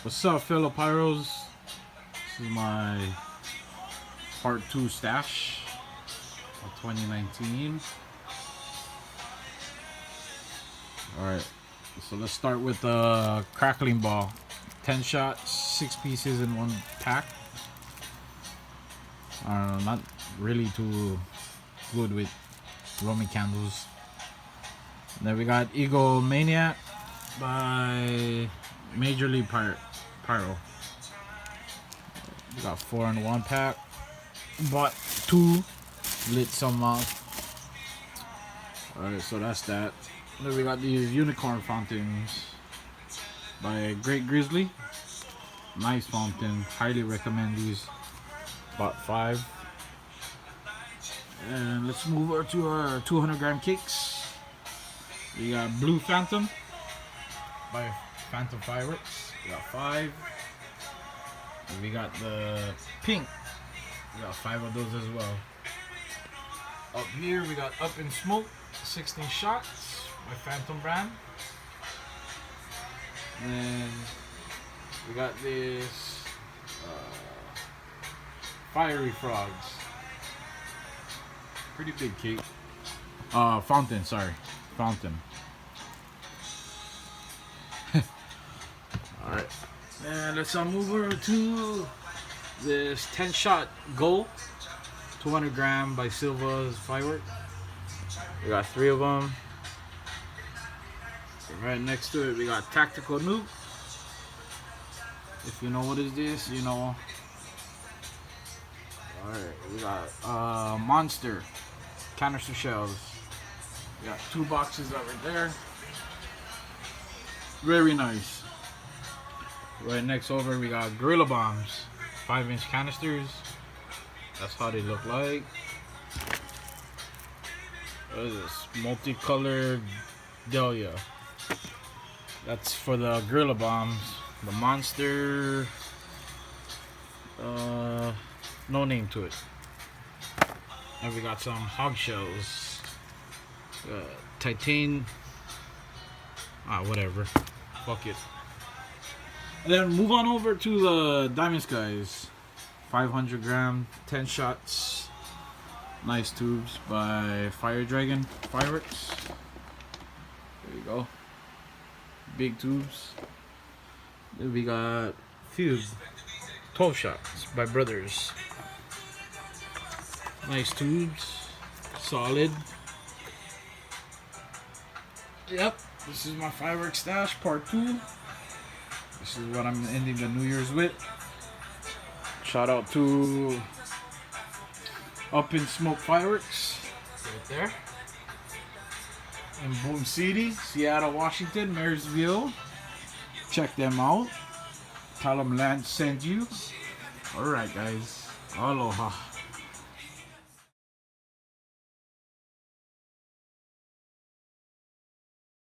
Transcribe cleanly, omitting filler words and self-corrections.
What's up, fellow pyros? This is my part 2 stash of 2019. Alright, so let's start with the crackling ball. 10 shots, 6 pieces in one pack. I don't know, not really too good with Roman candles. And then we got Eagle Maniac by Major League Pyro. We got 4 in one pack. Bought 2, lit some up. Alright, so that's that. Then we got these unicorn fountains by Great Grizzly. Nice fountain, highly recommend these. Bought 5. And let's move over to our 200-gram cakes. We got Blue Phantom by Phantom Fireworks. We got 5. And we got the pink. We got 5 of those as well. Up here we got Up in Smoke, 16 shots by Phantom brand. And then we got this Fiery Frogs. Pretty big cake. Fountain, sorry. Fountain. Alright. And let's move over to this 10 shot gold. 200 gram by Silva's Firework. We got 3 of them. Right next to it, we got Tactical Nuke. If you know what is this, you know. Alright, we got Monster canister shells. We got 2 boxes over there. Very nice. Right next over, we got Gorilla Bombs, 5-inch canisters. That's how they look like. What is this? Multicolored Dahlia. That's for the Gorilla Bombs. The Monster, no name to it. And we got some hog shells. Titan. Whatever. Fuck it. And then move on over to the Diamond Skies. 500 gram, 10 shots. Nice tubes by Fire Dragon Fireworks. There you go. Big tubes. Then we got Fuse 12 shots by Brothers. Nice tubes. Solid. Yep. This is my fireworks stash part 2. This is what I'm ending the New Year's with. Shout out to Up in Smoke Fireworks. Right there. In Boom City, Seattle, Washington, Marysville. Check them out. Tell them Lance sent you. Alright guys. Aloha.